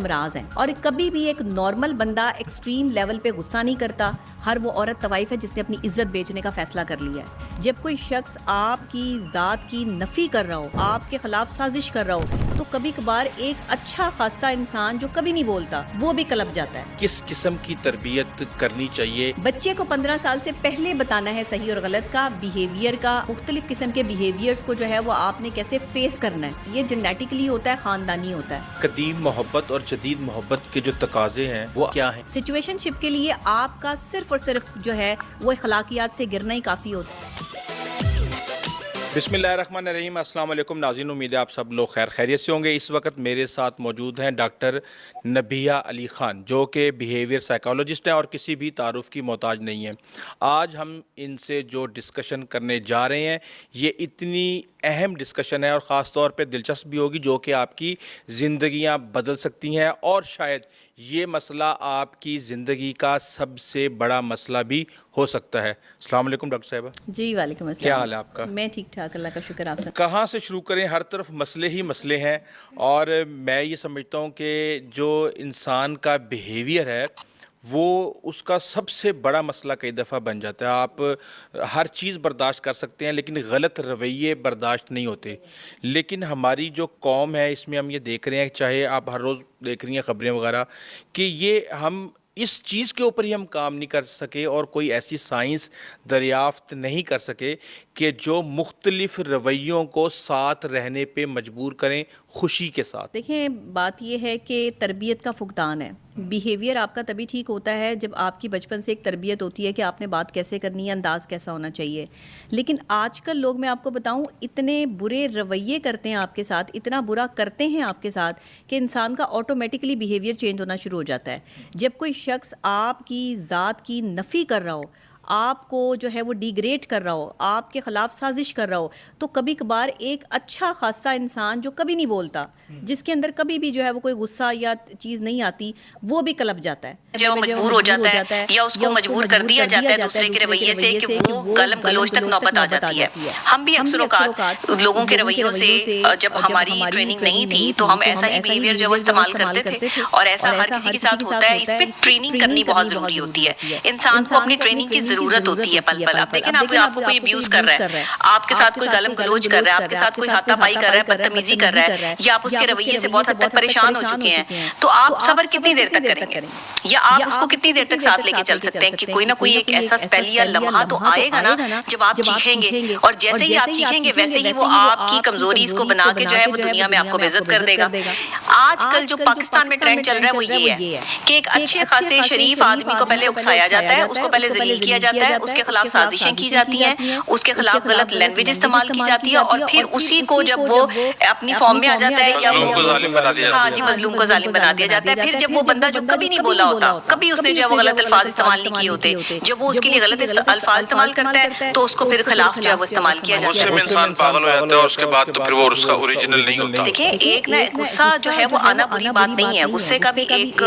امراض ہیں اور کبھی بھی ایک نارمل بندہ ایکسٹریم لیول پہ غصہ نہیں کرتا. ہر وہ عورت طوائف ہے جس نے اپنی عزت بیچنے کا فیصلہ کر لیا ہے. جب کوئی شخص آپ کی ذات کی نفی کر رہا ہو, آپ کے خلاف سازش کر رہا ہو, تو کبھی کبھار ایک اچھا خاصا انسان جو کبھی نہیں بولتا وہ بھی کلپ جاتا ہے. کس قسم کی تربیت کرنی چاہیے؟ بچے کو 15 سال سے پہلے بتانا ہے صحیح اور غلط کا, بیہیویئر کا, مختلف قسم کے بیہیویئرز کو جو ہے وہ آپ نے کیسے فیس کرنا ہے. یہ جینیٹکلی ہوتا ہے, خاندانی ہوتا ہے. قدیم محبت اور جدید محبت کے جو تقاضے ہیں وہ کیا ہیں؟ سچویشن شپ کے لیے آپ کا صرف اور صرف جو ہے وہ اخلاقیات سے گرنا ہی کافی ہوتا ہے. بسم اللہ الرحمن الرحیم. السلام علیکم ناظرین, امید ہے آپ سب لوگ خیریت سے ہوں گے. اس وقت میرے ساتھ موجود ہیں ڈاکٹر نبیہ علی خان, جو کہ بیہیویئر سائیکالوجسٹ ہیں اور کسی بھی تعارف کی محتاج نہیں ہیں. آج ہم ان سے جو ڈسکشن کرنے جا رہے ہیں یہ اتنی اہم ڈسکشن ہے اور خاص طور پہ دلچسپ بھی ہوگی, جو کہ آپ کی زندگیاں بدل سکتی ہیں اور شاید یہ مسئلہ آپ کی زندگی کا سب سے بڑا مسئلہ بھی ہو سکتا ہے. السلام علیکم ڈاکٹر صاحبہ. جی وعلیکم السلام. کیا حال ہے آپ کا؟ میں ٹھیک ٹھاک, اللہ کا شکر. آپ سے کہاں سے شروع کریں؟ ہر طرف مسئلے ہی مسئلے ہیں اور میں یہ سمجھتا ہوں کہ جو انسان کا بیہیویئر ہے وہ اس کا سب سے بڑا مسئلہ کئی دفعہ بن جاتا ہے. آپ ہر چیز برداشت کر سکتے ہیں لیکن غلط رویے برداشت نہیں ہوتے. لیکن ہماری جو قوم ہے اس میں ہم یہ دیکھ رہے ہیں, چاہے آپ ہر روز دیکھ رہی ہیں خبریں وغیرہ, کہ یہ ہم اس چیز کے اوپر ہی ہم کام نہیں کر سکے اور کوئی ایسی سائنس دریافت نہیں کر سکے کہ جو مختلف رویوں کو ساتھ رہنے پہ مجبور کریں خوشی کے ساتھ. دیکھیں, بات یہ ہے کہ تربیت کا فقدان ہے. بیہیویئر آپ کا تبھی ٹھیک ہوتا ہے جب آپ کی بچپن سے ایک تربیت ہوتی ہے کہ آپ نے بات کیسے کرنی ہے, انداز کیسا ہونا چاہیے. لیکن آج کل لوگ, میں آپ کو بتاؤں, اتنے برے رویے کرتے ہیں آپ کے ساتھ, اتنا برا کرتے ہیں آپ کے ساتھ کہ انسان کا آٹومیٹکلی بیہیویئر چینج ہونا شروع ہو جاتا ہے. جب کوئی شخص آپ کی ذات کی نفی کر رہا ہو, آپ کو جو ہے وہ ڈیگریڈ کر رہا ہو, آپ کے خلاف سازش کر رہا ہو, تو کبھی کبھار ایک اچھا خاصا انسان جو کبھی نہیں بولتا, جس کے اندر کبھی بھی جو ہے وہ کوئی غصہ یا چیز نہیں آتی, وہ بھی کلپ جاتا ہے. جو مجبور ہو جاتا ہے یا اس کو مجبور کر دیا جاتا ہے دوسرے کے رویے سے کہ وہ گالم گلوچ تک نوبت آ جاتی ہے. ہم بھی اکثر اوقات لوگوں کے رویوں سے, جب ہماری ٹریننگ نہیں تھی تو ہم ایسا ہی بیہیویئر جو استعمال کرتے تھے, اور ایسا ہر کسی کے ساتھ ہوتا ہے. اس پہ ٹریننگ کرنی بہت ضروری ہوتی ہے. انسان کو اپنی ٹریننگ کی ضرورت ہوتی ہے پل پل. آپ دیکھیں آپ کو کوئی ابیوز کر رہا ہے, آپ کے ساتھ کوئی گالم گلوچ کر رہا ہے, آپ کے ساتھ کوئی ہاتھا پائی کر رہا ہے, بدتمیزی کر رہا ہے, یا آپ اس کے رویے سے بہت حد تک پریشان ہو چکے ہیں, تو آپ صبر کتنی دیر تک کریں گے, یا آپ اس کو کتنی دیر تک ساتھ لے کے چل سکتے ہیں کہ کوئی نہ کوئی ایک ایسا اسپیل یا لمحہ تو آئے گا نا جب آپ چیخیں گے, اور جیسے ہی آپ چیخیں گے ویسے ہی وہ آپ کی کمزوریز کو بنا کے جو ہے وہ دنیا میں آپ کو بے عزت کر دے گا. آج کل جو پاکستان میں ٹرینڈ چل رہا ہے وہ یہ ہے کہ ایک اچھے خاصے شریف آدمی کو پہلے اکسایا جاتا ہے, اس کو پہلے ذلیل کیا جاتا ہے, اس کے خلاف سازشیں کی جاتی ہیں, اس کے خلاف غلط لینگویج استعمال کی جاتی ہے, اور پھر اسی کو جب وہ اپنی فارم میں آ جاتا ہے یا مظلوم کو ظالم بنا دیا جاتا ہے. پھر جب وہ بندہ جو کبھی نہیں بولا ہوتا, کبھی اس نے جو ہے وہ غلط الفاظ استعمال نہیں کیے ہوتے, جب وہ اس کے لیے غلط الفاظ استعمال کرتا ہے تو اس کو پھر خلاف جو ہے وہ استعمال کیا جاتا ہے. انسان پاگل ہو جاتا ہے اور اس کے بعد تو پھر وہ اس کا اوریجنل نہیں ہوتا. دیکھیں, ایک نہ غصہ جو ہے وہ آنا بری بات نہیں ہے, غصے کا بھی ایک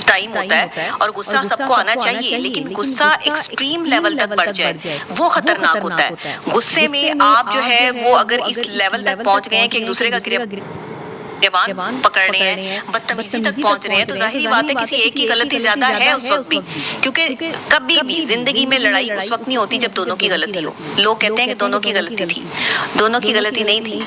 ٹائم ہوتا ہے اور غصہ سب کو آنا چاہیے, لیکن غصہ ایکسٹریم لیول تک بڑھ جائے وہ خطرناک ہوتا ہے. غصے میں آپ جو ہے وہ اگر اس لیول تک پہنچ گئے ہیں کہ ایک دوسرے کا گریبان پکڑ رہے ہیں, بدتمیزی تک پہنچ رہے ہیں, تو ظاہری بات ہے کسی ایک کی غلطی زیادہ ہے اس وقت بھی, کیونکہ کبھی بھی زندگی میں لڑائی اس وقت نہیں ہوتی جب دونوں کی غلطی ہو. لوگ کہتے ہیں کہ دونوں کی غلطی تھی, دونوں کی غلطی نہیں تھی.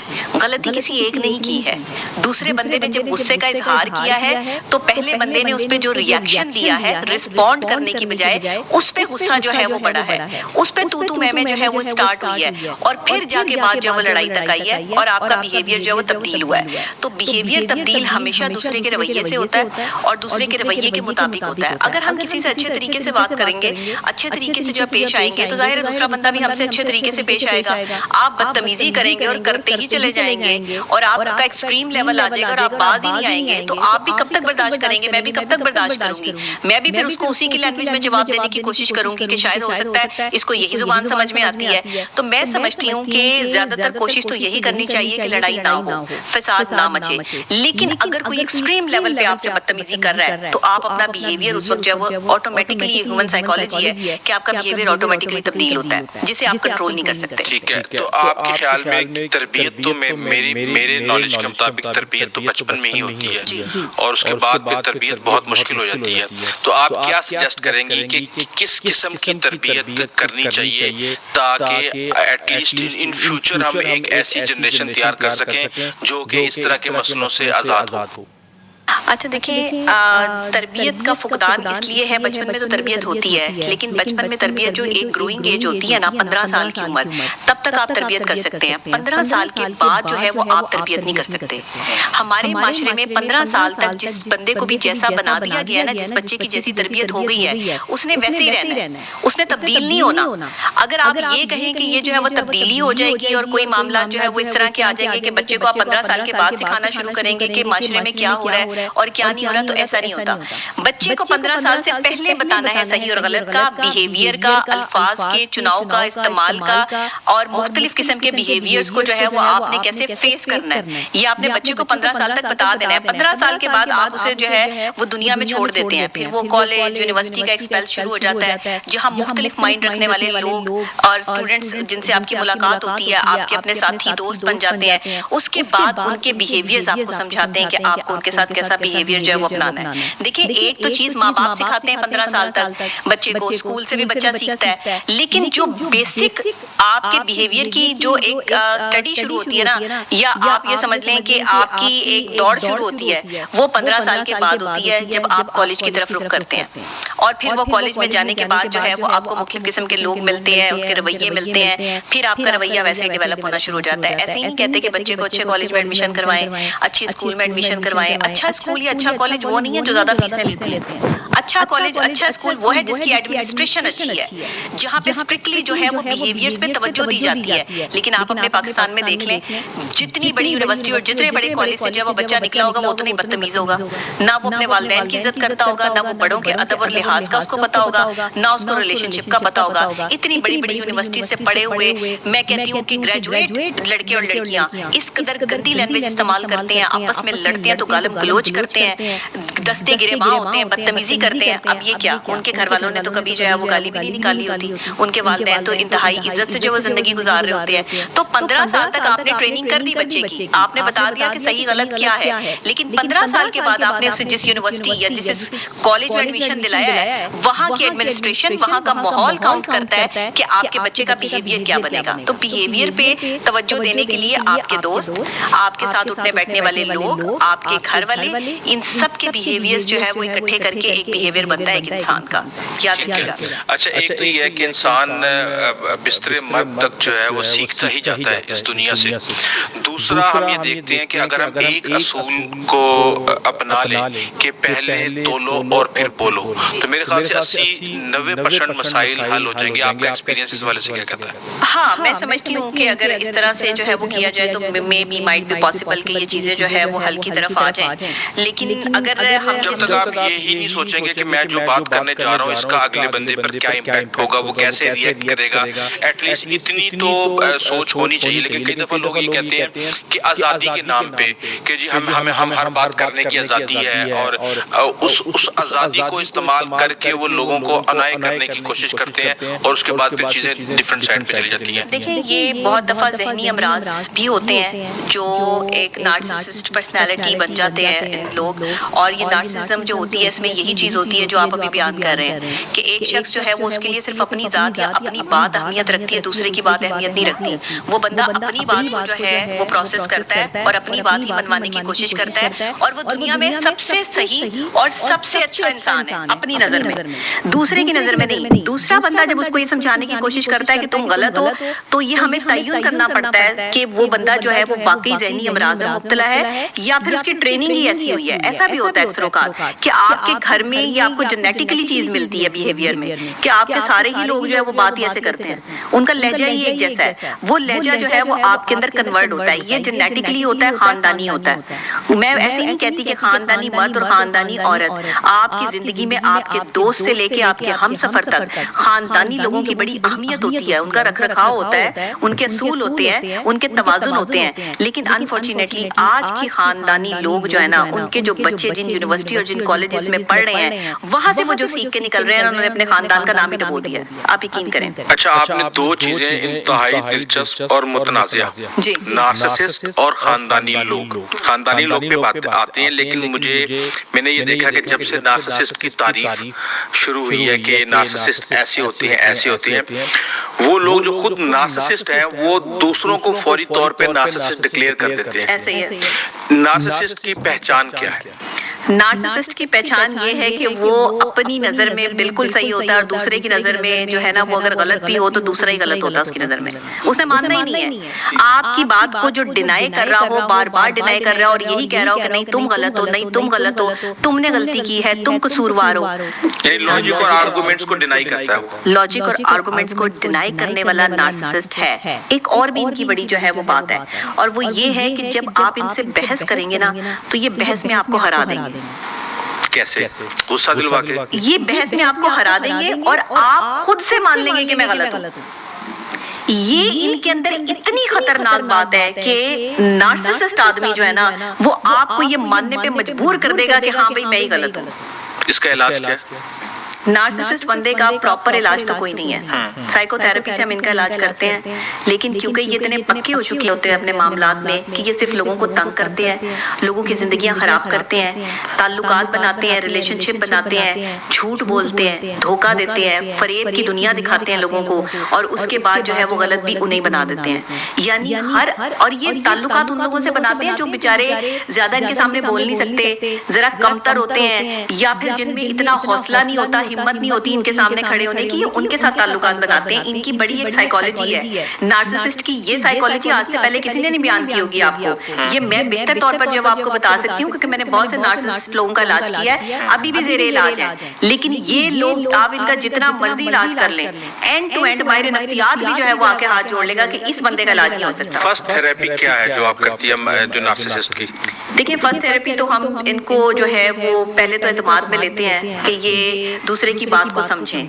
غلطی کسی ایک نے ہی کی ہے. دوسرے بندے نے جب غصے کا اظہار کیا ہے تو پہلے بندے نے اس پہ جو ریئیکشن دیا ہے رسپونڈ کرنے کی بجائے اس پہ غصہ جو ہے وہ بڑا ہے, اس پہ تو میں جو ہے وہ سٹارٹ ہوئی ہے, اور پھر جا کے بعد جو وہ لڑائی تک آئی ہے اور آپ کا بیہیویئر جو ہے وہ تبدیل ہوا ہے. تو بیہیویئر تبدیل ہمیشہ دوسرے کے رویے سے ہوتا ہے اور دوسرے کے رویے کے مطابق ہوتا ہے. اگر ہم کسی سے اچھے طریقے سے بات کریں گے, اچھے طریقے سے جو پیش آئیں گے, تو ظاہر ہے دوسرا بندہ بھی ہم سے اچھے طریقے سے پیش آئے گا. آپ بدتمیزی کریں گے اور کرتے ہی چلے جائیں گے اور آپ کا ایکسٹریم لیول آ جائے گا اور آپ باز ہی نہیں آئیں گے, تو آپ بھی کب تک برداشت کریں گے, میں بھی کب تک برداشت کروں گی. میں بھی پھر اس کو اسی کی لینگویج میں جواب دینے کی کوشش کروں گی کہ شاید ہو سکتا ہے اس کو یہی زبان سمجھ میں آتی ہے. تو میں سمجھتی ہوں کہ زیادہ تر کوشش تو یہی کرنی چاہیے کہ لڑائی نہ ہو, فساد نہ مچے, بچے. لیکن اگر کوئی ایکسٹریم لیول پہ آپ سے بدتمیزی کر رہا ہے تو آپ اپنا بیہیویئر اس وقت جو ہے وہ آٹومیٹکلی ہیومن سائیکالوجی ہے کہ آپ کا بیہیویئر آٹومیٹکلی تبدیل ہوتا ہے جسے آپ کنٹرول نہیں کر سکتے. ٹھیک ہے, تو آپ کے خیال میں تربیت تو میرے نالج کے مطابق تربیت تو بچپن میں ہی ہوتی ہے اور اس کے بعد پھر تربیت بہت مشکل ہو جاتی ہے. تو آپ کیا سجیسٹ کریں گے کہ کس قسم کی تربیت کرنی چاہیے تاکہ ایٹ لیسٹ ان فیوچر ہم ایک ایسی جنریشن تیار کر سکیں جو کہ اس طرح کے مسئلوں سے آزاد ہو؟ اچھا دیکھیں, تربیت کا فقدان اس لیے ہے, بچپن میں تو تربیت ہوتی ہے لیکن بچپن میں تربیت جو ایک گروئنگ ایج ہوتی ہے نا 15 سال کی عمر, تب تک آپ تربیت کر سکتے ہیں. 15 سال کے بعد جو ہے وہ آپ تربیت نہیں کر سکتے. ہمارے معاشرے میں 15 سال تک جس بندے کو بھی جیسا بنا دیا گیا ہے نا, جس بچے کی جیسی تربیت ہو گئی ہے اس نے ویسے ہی رہنا ہے, اس نے تبدیل نہیں ہونا. اگر آپ یہ کہیں کہ یہ جو ہے وہ تبدیلی ہو جائے گی اور کوئی معاملات جو ہے وہ اس طرح کے آ جائیں گے کہ بچے کو آپ 15 سال کے بعد سکھانا شروع کریں گے کہ معاشرے میں کیا ہو رہا ہے اور کیا نہیں ہو رہا, تو ایسا نہیں ہوتا. بچے کو 15 سال سے پہلے بتانا ہے صحیح اور غلط کا, بیہیویئر کا, الفاظ کے چناؤ کا, استعمال کا, اور مختلف قسم کے بیہیویئرز کو جو ہے وہ آپ نے کیسے فیس کرنا ہے یہ آپ نے بچے کو 15 سال تک بتا دینا ہے. 15 سال کے بعد آپ اسے جو ہے وہ دنیا میں چھوڑ دیتے ہیں. پھر وہ کالج یونیورسٹی کا ایکسپیل شروع ہو جاتا ہے جہاں مختلف مائنڈ رکھنے والے لوگ اور اسٹوڈنٹس جن سے آپ کی ملاقات ہوتی ہے, آپ کے اپنے ساتھی دوست بن جاتے ہیں. اس کے بعد ان کے بیہیویئرز آپ کو سمجھاتے ہیں کہ آپ کو ان کے ساتھ کیسا بیہیویئر جو ہے وہ اپنانا ہے. دیکھیں ایک تو چیز ماں باپ سکھاتے ہیں 15 سال تک بچے کو, اسکول سے بھی بچہ سیکھتا ہے, لیکن جو بیسک آپ کے بیہیویئر کی جو ایک اسٹڈی شروع ہوتی ہے نا, یا آپ یہ سمجھ لیں کہ آپ کی ایک دوڑ شروع ہوتی ہے, وہ 15 سال کے بعد ہوتی ہے جب آپ کالج کی طرف رخ کرتے ہیں. اور پھر وہ کالج میں جانے کے بعد جو ہے وہ آپ کو مختلف قسم کے لوگ ملتے ہیں, ان کے رویے ملتے ہیں, پھر آپ کا رویہ ویسے ہی ڈیولپ ہونا شروع ہو جاتا ہے. ایسے ہی نہیں کہتے کہ بچے کو اچھے کالج میں ایڈمیشن کروائیں, اچھی اسکول میں ایڈمیشن کروائیں. اچھا اسکول یا اچھا کالج وہ نہیں ہے جو زیادہ فیسیں لیتے ہیں. اچھا کالج, اچھا اسکول وہ ہے جس کی ایڈمنسٹریشن اچھی ہے, جہاں پہ اسٹرکٹلی جو ہے وہ بیہیویئرز پہ توجہ دی جاتی ہے. لیکن آپ اپنے پاکستان میں دیکھ لیں, جتنی بڑی یونیورسٹی اور جتنے بڑے کالج سے جو وہ بچہ نکلا ہوگا وہ اتنا ہی بدتمیز ہوگا, نہ وہ اپنے والدین کی عزت کرتا ہوگا, نہ وہ بڑوں کے ادب اور لحاظ کا اس کو پتا ہوگا, نہ اس کو ریلیشن شپ کا پتا ہوگا. اتنی بڑی بڑی یونیورسٹی سے پڑھے ہوئے, میں کہتی ہوں کہ گریجویٹ لڑکے اور لڑکیاں اس قدر گندی لینگویج استعمال کرتے ہیں, آپس میں لڑتے ہیں تو گالم گلوچ کرتے ہیں, دستے گرے وہاں ہوتے ہیں, بدتمیزی کرتے ہیں. اب یہ کیا, ان کے گھر والوں نے تو کبھی جو ہے وہ گالی بھی نہیں نکالی ہوتی, ان کے والدین تو انتہائی عزت سے جو وہ زندگی گزار رہے ہوتے ہیں. تو 15 سال تک آپ نے ٹریننگ کر دی بچے کی, آپ نے بتا دیا کہ صحیح غلط کیا ہے, لیکن 15 سال کے بعد آپ نے اسے جس یونیورسٹی یا جس کالج میں ایڈمیشن دلایا ہے وہاں کی ایڈمنسٹریشن, وہاں کا ماحول کاؤنٹ کرتا ہے کہ آپ کے بچے کا بیہیویئر کیا بنے گا. تو بیہیویئر پہ توجہ دینے کے لیے آپ کے دوست, آپ کے ساتھ اٹھنے بیٹھنے والے لوگ, آپ کے گھر والے, ان سب کے بیہیویئرز جو ہے وہ اکٹھے کر کے ایک بیہیویئر بنتا ہے ایک انسان کا. یاد رکھیے گا. اچھا, ایک تو یہ ہے کہ انسان بستر مرگ تک جو ہے وہ سیکھتا ہی جاتا ہے اس دنیا سے. دوسرا ہم یہ دیکھتے ہیں کہ اگر ہم ایک اصول کو اپنا لیں کہ پہلے تولو اور پھر بولو, تو میرے خیال سے 80-90% مسائل حل ہو جائیں گے. آپ کا ایکسپیرینس اس والے سے کیا کہتا ہے؟ ہاں, میں سمجھتی ہوں کہ اگر اس طرح سے جو ہے وہ کیا جائے تو may be might be possible کہ یہ چیزیں جو ہے وہ حل کی طرف آ جائیں. لیکن اگر ہم جب تک آپ یہی نہیں سوچیں گے کہ میں جو بات کرنے جا رہا ہوں اس کا اگلے بندے پر کیا امپیکٹ ہوگا, وہ کیسے ریئیکٹ کرے گا, ایٹ لیسٹ اتنی تو سوچ ہونی چاہیے. لیکن کئی دفعہ لوگ یہ کہتے ہیں کہ آزادی کے نام پہ کہ جی ہم ہر بات کرنے کی آزادی ہے, اور اس آزادی کو استعمال کر کے وہ لوگوں کو انائے کرنے کی کوشش کرتے ہیں, اور اس کے بعد پھر چیزیں ڈفرنٹ سائڈ پہ چلی جاتی ہیں. دیکھیں, یہ بہت دفعہ ذہنی امراض بھی ہوتے ہیں جو ایک نارسسسٹ پرسنالٹی بن جاتے ہیں لوگ, اور یہ نارسسزم جو ہوتی ہے اس میں یہی چیز ہوتی ہے جو آپ ابھی بیان کر رہے ہیں کہ ایک شخص جو ہے وہ اس کے لیے صرف اپنی ذات یا اپنی بات اہمیت رکھتی ہے, دوسرے کی بات اہمیت نہیں رکھتی. وہ بندہ اپنی بات کو جو ہے وہ پروسیس کرتا ہے اور اپنی بات ہی منوانے کی کوشش کرتا ہے, اور وہ دنیا میں سب سے صحیح اور سب سے اچھا انسان ہے اپنی نظر میں, دوسرے کی نظر میں نہیں. دوسرا بندہ جب اس کو یہ سمجھانے کی کوشش کرتا ہے کہ تم غلط ہو, تو یہ ہمیں تعین کرنا پڑتا ہے کہ وہ بندہ جو ہے وہ واقعی ذہنی امراض میں مبتلا ہے یا پھر اس کی ٹریننگ ہی ایسی ہوئی ہے. ایسا بھی ہوتا ہے اکثر اوقات کہ آپ کے گھر میں ہیں یہ آپ کو جینیٹکلی چیز ملتی ہے بیہیویئر میں کہ آپ کے سارے ہی لوگ جو ہے وہ بات ہی ایسے کرتے ہیں, ان کا لہجہ ہی ایک جیسا ہے, وہ لہجہ جو ہے وہ آپ کے اندر کنورٹ ہوتا ہے, یہ جینیٹکلی ہوتا ہے, خاندانی ہوتا ہے. میں ایسے نہیں کہتی کہ خاندانی مرد اور خاندانی عورت, آپ کی زندگی میں آپ کے دوست سے لے کے آپ کے ہم سفر تک خاندانی لوگوں کی بڑی اہمیت ہوتی ہے, ان کا رکھ رکھاؤ ہوتا ہے, ان کے اصول ہوتے ہیں, ان کے توازن ہوتے ہیں. لیکن انفارچونیٹلی آج کی خاندانی لوگ جو ہے نا, ان کے جو بچے جن یونیورسٹی اور جن کالجز میں پڑھ رہے ہیں, وہاں سے وہ جو سیکھ کے نکل رہے ہیں انہوں نے اپنے خاندان کا نام ہی ڈبو دیا. آپ یقین کریں. اچھا, آپ نے دو چیزیں انتہائی دلچسپ اور متنازعہ, جی, نارسسسٹ اور خاندانی لوگ. خاندانی لوگ پہ بات آتے ہیں, لیکن میں نے یہ دیکھا کہ جب سے نارسسسٹ کی تعریف شروع ہوئی ہے کہ نارسسسٹ ایسے ہوتے ہیں ایسے ہوتے ہیں, وہ لوگ جو خود نارسسسٹ ہیں وہ دوسروں کو فوری طور پہ نارسسسٹ ڈکلیئر کر دیتے ہیں. ایسے ہی ہے. نارسسسٹ کی پہچان کیا ہے؟ نارسسسٹ کی پہچان یہ ہے کہ وہ اپنی نظر میں بالکل صحیح ہوتا ہے اور دوسرے کی نظر میں جو ہے نا وہ اگر غلط بھی ہو تو دوسرا ہی غلط ہوتا ہے اس کی نظر میں, اسے ماننا ہی نہیں ہے. آپ کی بات کو جو ڈینائی کر رہا ہو, بار بار ڈینائی کر رہا ہو اور یہی کہہ رہا ہو کہ نہیں تم غلط ہو, نہیں تم غلط ہو, تم نے غلطی کی ہے, تم قصوروار ہو. لاجک اور آرگومنٹس کو ڈینائی کرتا ہے وہ. لاجک اور آرگومنٹس کو ڈینائی کرنے والا نارسسسٹ ہے. ایک اور بھی ان کی بڑی جو ہے وہ بات ہے, اور وہ یہ ہے کہ جب آپ ان سے بحث کریں گے نا تو یہ بحث میں آپ کو ہرا دیں گے. کیسے؟ غصہ دلوا کے. یہ بحث میں آپ کو ہرا دیں گے اور آپ خود سے مان لیں گے کہ میں غلط ہوں. یہ ان کے اندر اتنی خطرناک بات ہے کہ نارسسسٹ آدمی جو ہے نا وہ آپ کو یہ ماننے پہ مجبور کر دے گا کہ ہاں بھائی میں ہی غلط ہوں. اس کا علاج کیا ہے؟ نارسسسٹ بندے کا پراپر علاج تو کوئی نہیں ہے. سائیکو تھراپی سے ہم ان کا علاج کرتے ہیں, لیکن کیونکہ یہ اتنے پکے ہو چکے ہوتے ہیں اپنے معاملات میں کہ یہ صرف لوگوں کو تنگ کرتے ہیں, لوگوں کی زندگیاں خراب کرتے ہیں, تعلقات بناتے ہیں, ریلیشن شپ بناتے ہیں, جھوٹ بولتے ہیں, دھوکہ دیتے ہیں, فریب کی دنیا دکھاتے ہیں لوگوں کو, اور اس کے بعد جو ہے وہ غلط بھی انہیں بنا دیتے ہیں. یعنی اور یہ تعلقات ان لوگوں سے بناتے ہیں جو بیچارے زیادہ ان کے سامنے بول نہیں سکتے, ذرا کمتر ہوتے ہیں, یا پھر جن میں اتنا حوصلہ نہیں ہوتا, ہمت نہیں ہوتی ان کے سامنے کھڑے ہونے کی, ان کے ساتھ تعلقات بناتے ہیں. ان کی بڑی ایک سائیکالوجی ہے نارسسسٹ کی. یہ سائیکالوجی آج سے پہلے کسی نے نہیں بیان کی ہوگی آپ کو. یہ میں بہتر طور پر جو آپ کو بتا سکتی ہوں کیونکہ میں نے بہت سے نارسسسٹ لوگوں کا علاج کیا ہے, ابھی بھی زیر علاج ہے. لیکن یہ لوگ آپ ان کا جتنا مرضی علاج کر لیں, اینڈ ٹو اینڈ ماہر نفسیات بھی جو ہے وہ آ کے ہاتھ جوڑ لے گا کہ اس بندے کا علاج نہیں ہو سکتا. فرسٹ تھراپی کیا ہے جو آپ کرتی ہے جو نارسسسٹ کی؟ دیکھیں, فرسٹ تھراپی تو ہم ان کو جو ہے وہ پہلے تو اعتماد میں لیتے ہیں کہ یہ دوسرے کی بات کو سمجھیں,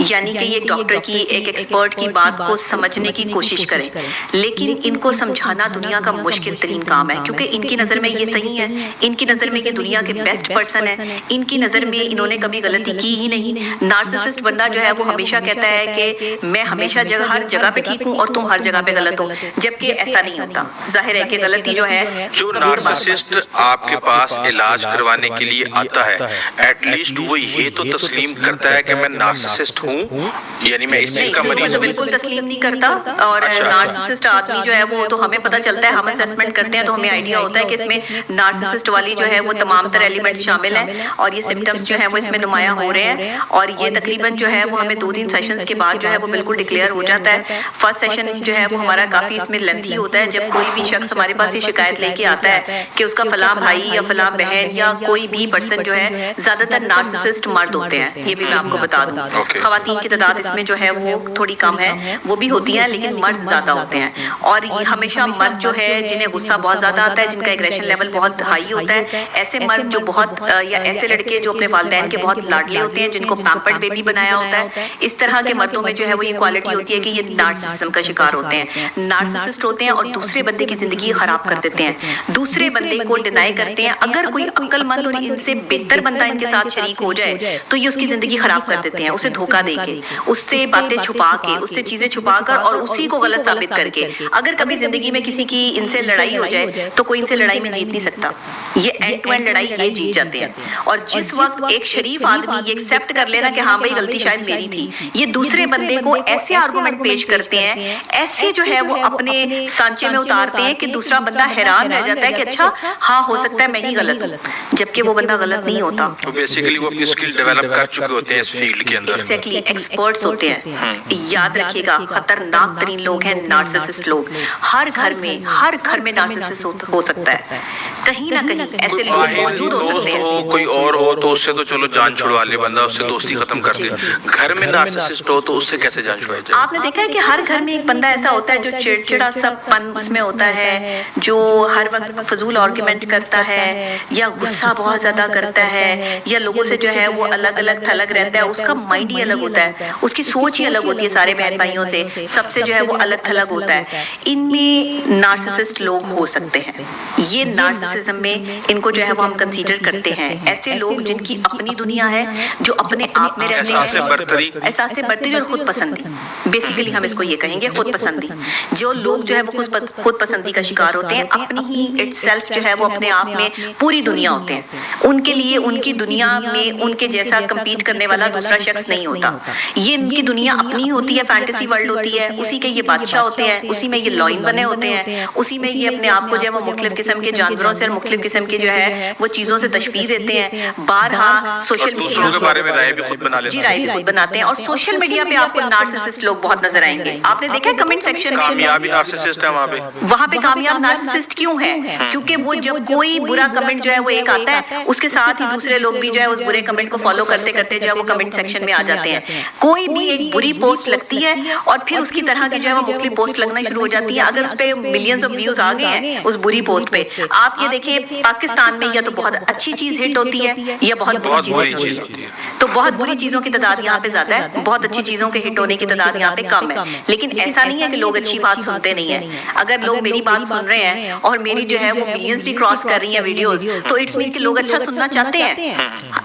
یعنی کہ یہ ڈاکٹر کی ایک ایکسپرٹ کی بات کو سمجھنے کی کوشش کریں. لیکن ان کو سمجھانا دنیا کا مشکل ترین کام ہے کیونکہ ان کی نظر میں یہ صحیح ہے, ان کی نظر میں یہ دنیا کے بیسٹ پرسن ہے, ان کی نظر میں انہوں نے کبھی غلطی کی ہی نہیں. نارسسسٹ بندہ جو ہے وہ ہمیشہ کہتا ہے کہ میں ہمیشہ ہر جگہ پہ ٹھیک ہوں اور تم ہر جگہ پہ غلط ہو, جبکہ ایسا نہیں ہوتا. ظاہر ہے کہ غلطی جو ہے, جو نارسسسٹ آپ کے پاس علاج کروانے کے لیے آتا ہے ایٹ لیسٹ وہ یہ تو تسلیم کرتا ہے کہ میں نارسسسٹ ہوں, یعنی میں اس چیز کا مریض ہوں. بالکل تسلیم نہیں کرتا. اور نارسسسٹ آدمی جو ہے وہ تو ہمیں پتہ چلتا ہے, ہم اسیسمنٹ کرتے ہیں تو ہمیں آئیڈیا ہوتا ہے کہ اس میں نارسسسٹ والی جو ہے وہ تمام تر ایلیمنٹس شامل ہیں اور یہ سمپٹمز جو ہیں وہ اس میں نمایاں ہو رہے ہیں. اور یہ تقریباً جو ہے وہ ہمیں 2-3 سیشنز کے بعد جو ہے وہ بالکل ڈکلیئر ہو جاتا ہے. فرسٹ سیشن جو ہے وہ ہمارا کافی اس میں لینتھی ہوتا ہے. جب کوئی بھی شخص ہمارے پاس یہ شکایت لے کے آتا ہے کہ اس کا فلاں بھائی یا فلاں بہن یا کوئی بھی پرسن جو ہے, زیادہ تر نارسسسٹ مرد ہوتے ہیں, یہ بھی میں آپ کو بتا دوں. خواتین کی تعداد اس میں جو ہے وہ تھوڑی کم ہے, وہ بھی ہوتی ہیں لیکن مرد زیادہ ہوتے ہیں. اور یہ ہمیشہ مرد جو ہے جنہیں غصہ بہت زیادہ آتا ہے, جن کا ایگریشن لیول بہت ہائی ہوتا ہے, ایسے مرد جو بہت یا ایسے لڑکے جو اپنے والدین کے بہت لاڈلے ہوتے ہیں, جن کو پیمپرڈ بیبی بنایا ہوتا ہے, اس طرح کے مردوں میں جو ہے وہ یہ کوالٹی ہوتی ہے کہ یہ نارسسزم کا شکار ہوتے ہیں, نارسسسٹ ہوتے ہیں اور دوسرے بندے کی زندگی خراب کر دیتے ہیں, دوسرے بندے کو ڈینائی کرتے ہیں. اگر کوئی عقل مند اور ان سے بہتر بندہ ان کے ساتھ شریک ہو جائے تو یہ اس کی زندگی خراب کر دیتے ہیں, اسے دھوکہ دے کے, اس سے باتیں چھپا کے, اس سے چیزیں چھپا کر اور اسی کو غلط ثابت کر کے. اگر کبھی زندگی میں کسی کی ان سے لڑائی ہو جائے تو کوئی ان سے لڑائی میں جیت نہیں سکتا, یہ اینڈ ٹو اینڈ لڑائی یہ جیت جاتے ہیں. اور جس وقت ایک شریف آدمی یہ ایکسیپٹ کر لینا کہ ہاں بھائی غلطی شاید میری تھی, یہ دوسرے بندے کو ایسے آرگومنٹ پیش کرتے ہیں, ایسے جو ہے وہ اپنے سانچے میں اتارتے ہیں کہ دوسرا بندہ حیران رہ جاتا ہے کہ اچھا ہاں ہو سکتا ہے میں ہی غلط ہوں, جبکہ وہ بندہ غلط نہیں ہوتا. تو بیسیکلی وہ اپنی اسکل ڈیولپ کر چکے ہوتے ہیں اس فیلڈ کے اندر. ایگزیکٹلی ایکسپرٹس ہوتے ہیں. یاد رکھیے گا خطرناک ترین لوگ ہیں نارسسسٹ لوگ. ہر گھر میں نارسسسٹ ہو سکتا ہے. کہیں نہ کہیں ایسے لوگ موجود ہو سکتے ہیں. کوئی اور ہو تو اس سے تو چلو جان چھڑوا لے بندہ, اس سے دوستی ختم کر دے. گھر میں نارسسسٹ ہو تو اس سے کیسے جان چھڑوائی جائے؟ آپ نے دیکھا ہے کہ ہر گھر میں ایک بندہ ایسا ہوتا ہے جو چڑچڑا سا پن اس میں ہوتا ہے, جو ہر وقت فضول آرگیومنٹ کرتا ہے, یا غصہ بہت زیادہ کرتا ہے, یا لوگوں سے جو ہے وہ الگ الگ تھلگ رہتا ہے. اس کا مائنڈ ہی الگ ہوتا ہے, اس کی سوچ ہی الگ ہوتی ہے سارے بہن بھائیوں سے, سب سے جو ہے وہ الگ تھلگ ہوتا ہے. ان میں نارسسسٹ لوگ ہو سکتے ہیں. یہ نارسسزم میں ان کو جو ہے وہ ہم کنسیڈر کرتے ہیں. ایسے لوگ جن کی اپنی دنیا ہے, جو اپنے آپ میں رہتے ہیں, احساس برتری اور خود پسندی. بیسیکلی ہم اس کو یہ کہیں گے, خود پسندی. جو لوگ جو ہے وہ خود پسندی کا شکار ہوتے ہیں, اپنی ہی اٹ سیلف جو ہے وہ اپنے آپ میں پوری دنیا ہوتے ہیں. ان کے لیے ان کی دنیا میں ان کے جیسا کمپیٹ کرنے والا دوسرا شخص نہیں ہوتا. یہ ان کی دنیا اپنی ہوتی ہے, فینٹیسی ورلڈ ہوتی ہے, اسی کے یہ بادشاہ ہوتے ہیں, اسی میں یہ لائن بنے ہوتے ہیں, اسی میں یہ اپنے آپ کو جو ہے وہ مختلف قسم کے جانوروں سے اور مختلف قسم کے جو ہے وہ چیزوں سے تشبیہ دیتے ہیں. بارہا سوشل دوسروں کے بارے میں رائے بھی خود بنا لیتے ہیں. جی, رائے بھی خود بناتے ہیں. اور سوشل میڈیا پہ آپ کو نارسسسٹ لوگ بہت نظر آئیں گے. آپ نے دیکھا کمنٹ سیکشن میں کامیابی نارسسسٹ ہے وہاں پہ کامیاب نارسسسٹ کیوں ہے؟ کیونکہ وہ جب کوئی برا کمنٹ جو ہے وہ ایک آتا ہے, اس کے ساتھ ہی دوسرے لوگ بھی جو ہے اس برے کمنٹ کو فالو کرتے کرتے جو ہے وہ کمنٹ سیکشن میں آ جاتے ہیں. کوئی بھی ایک بری پوسٹ لگتی ہے اور پھر اس کی طرح کی جو ہے وہ مختلف پوسٹ لگنا شروع ہو جاتی ہے. اگر اس پہ ملینز آف ویوز آ گئے ہیں اس بری پوسٹ پہ, آپ یہ دیکھیں پاکستان میں یا تو بہت اچھی چیز ہٹ ہوتی ہے یا بہت بری چیز ہوتی ہے. تو بہت بری چیزوں کی تعداد یہاں پہ زیادہ ہے, بہت اچھی چیزوں کے ہٹ ہونے کی تعداد یہاں پہ کم ہے. لیکن ایسا نہیں ہے کہ لوگ اچھی بات سنتے نہیں ہیں. اگر لوگ میری بات سن رہے ہیں اور میری جو ہے وہ ملینز بھی کراس کر رہی ہیں ویڈیوز, تو اٹس مین کہ لوگ اچھا سننا چاہتے ہیں,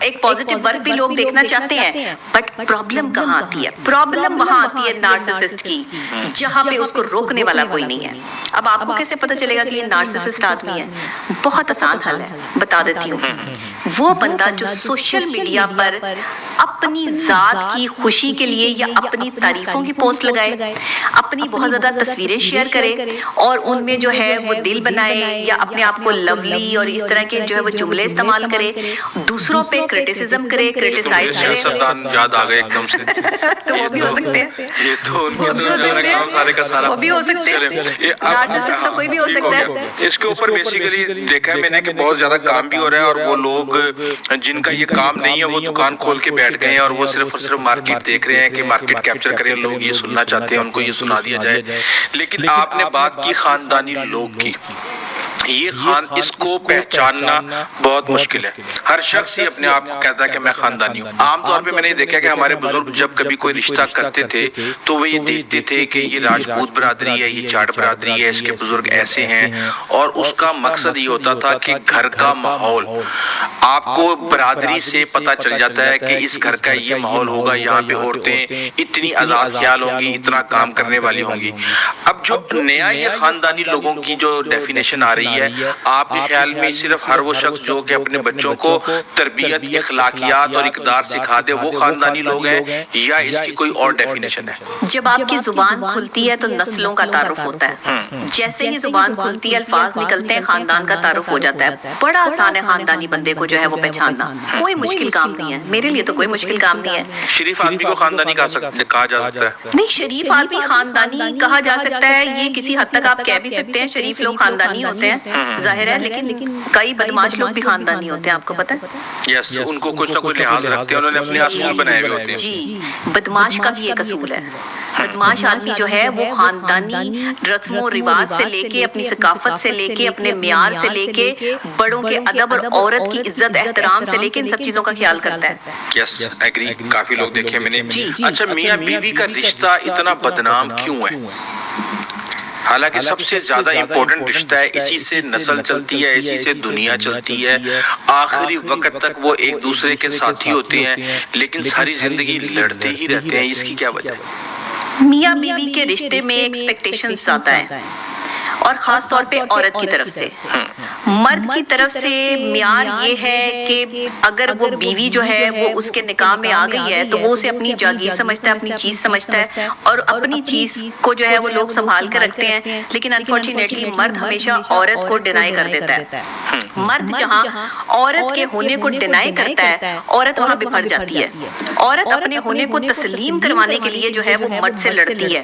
ایک پازیٹیو ورک بھی لوگ دیکھنا چاہتے ہیں. بٹ پرابلم کہاں آتی ہے؟ پرابلم وہاں آتی ہے نارسسسٹ کی, جہاں پہ اس کو روکنے والا کوئی نہیں ہے. اب آپ کو کیسے پتہ چلے گا کہ یہ نارسسسٹ آدمی ہے؟ بہت آسان حل ہے, بتا دیتی ہوں. وہ بندہ جو سوشل میڈیا پر اپنی ذات کی خوشی کے لیے یا اپنی تعریفوں کی پوسٹ لگائے, اپنی بہت زیادہ تصویریں شیئر کرے اور ان میں جو ہے وہ دل بنائے یا اپنے آپ کو لولی اور اس طرح کے جو ہے وہ جملے استعمال کرے, دوسروں پہ کرٹیسزم کرے, کرٹیسائز کرے. سلطان یاد آ گئے ایک دم سے. تو وہ بھی ہو سکتے ہیں, یہ تو سارے کا سارا وہ بھی ہو سکتے ہیں. نارسسسٹ کوئی بھی ہو سکتا ہے. اس کے اوپر بیسیکلی دیکھا ہے میں نے کہ بہت زیادہ کام بھی ہو رہا ہے, اور وہ لوگ جن کا یہ کام نہیں ہے وہ دکان کھول کے بیٹھ گئے ہیں اور وہ صرف اور صرف مارکیٹ دیکھ رہے ہیں کہ مارکیٹ کیپچر کریں. لوگ یہ سننا چاہتے ہیں, ان کو یہ سنا دیا جائے. لیکن آپ نے بات کی خاندانی لوگ کی, یہ اس کو پہچاننا بہت مشکل ہے. ہر شخص ہی اپنے آپ کو کہتا ہے کہ میں خاندانی ہوں. عام طور پہ میں نے دیکھا کہ ہمارے بزرگ جب کبھی کوئی رشتہ کرتے تھے تو وہ یہ دیکھتے تھے کہ یہ راجپوت برادری ہے, یہ جاٹ برادری ہے, اس کے بزرگ ایسے ہیں, اور اس کا مقصد یہ ہوتا تھا کہ گھر کا ماحول, آپ کو برادری سے پتہ چل جاتا ہے کہ اس گھر کا یہ ماحول ہوگا, یہاں پہ عورتیں اتنی آزاد خیال ہوں گی, اتنا کام کرنے والی ہوں گی. اب جو نیا یہ خاندانی لوگوں کی جو ڈیفینیشن آ رہی ہے, آپ کے خیال میں صرف ہر وہ شخص جو کہ اپنے بچوں کو تربیت, اخلاقیات اور اقدار سکھا دے وہ خاندانی لوگ ہیں, یا اس کی کوئی اور ڈیفینیشن ہے؟ جب آپ کی زبان کھلتی ہے تو نسلوں کا تعارف ہوتا ہے. جیسے ہی زبان کھلتی ہے الفاظ نکلتے ہیں, خاندان کا تعارف ہو جاتا ہے. بڑا آسان ہے خاندانی بندے کو جو ہے وہ پہچاننا, کوئی مشکل کام نہیں ہے. میرے لیے تو کوئی مشکل کام نہیں ہے. شریف آدمی کو خاندانی کہا جا سکتا ہے؟ نہیں, شریف آدمی خاندانی کہا جا سکتا ہے, یہ کسی حد تک آپ کہہ بھی سکتے ہیں. شریف لوگ خاندانی ہوتے ہیں ظاہر ہے, لیکن کئی بدماش لوگ بھی خاندانی ہوتے ہیں, آپ کو پتہ ہے. یس, ان کو کچھ نہ کچھ لحاظ رکھتے ہیں, انہوں نے اپنے اصول بنائے ہوئے ہوتے ہیں. جی, بدماش کا بھی ایک اصول ہے. بدماش آدمی جو ہے وہ خاندانی رسم و رواج سے لے کے, اپنی ثقافت سے لے کے, اپنے معیار سے لے کے, بڑوں کے ادب اور عورت کی عزت احترام سے لے کے ان سب چیزوں کا خیال کرتا ہے. یس, ایگری. کافی لوگ دیکھے میں نے. اچھا, میاں بیوی کا رشتہ اتنا بدنام کیوں ہے؟ حالانکہ سب سے زیادہ امپورٹنٹ رشتہ ہے, اسی سے نسل چلتی ہے, اسی سے دنیا چلتی ہے, آخری وقت تک وہ ایک دوسرے کے ساتھی ہوتے ہیں, لیکن ساری زندگی لڑتے ہی رہتے ہیں. اس کی کیا وجہ ہے؟ میاں بیوی کے رشتے میں ایکسپیکٹیشنز زیادہ ہیں, اور خاص طور پہ عورت کی طرف سے. مرد کی طرف سے معیار یہ ہے کہ اگر وہ بیوی جو ہے وہ اس کے نکاح میں آ گئی ہے تو وہ اسے اپنی جاگیر سمجھتا ہے, اپنی چیز سمجھتا ہے, اور اپنی چیز کو جو ہے وہ لوگ سنبھال کے رکھتے ہیں. لیکن انفارچونیٹلی مرد ہمیشہ عورت کو ڈینائی کر دیتا ہے. مرد جہاں عورت کے ہونے کو ڈینائی کرتا ہے, عورت وہاں بکھر جاتی ہے. عورت اپنے ہونے کو تسلیم کروانے کے لیے جو ہے وہ مرد سے لڑتی ہے,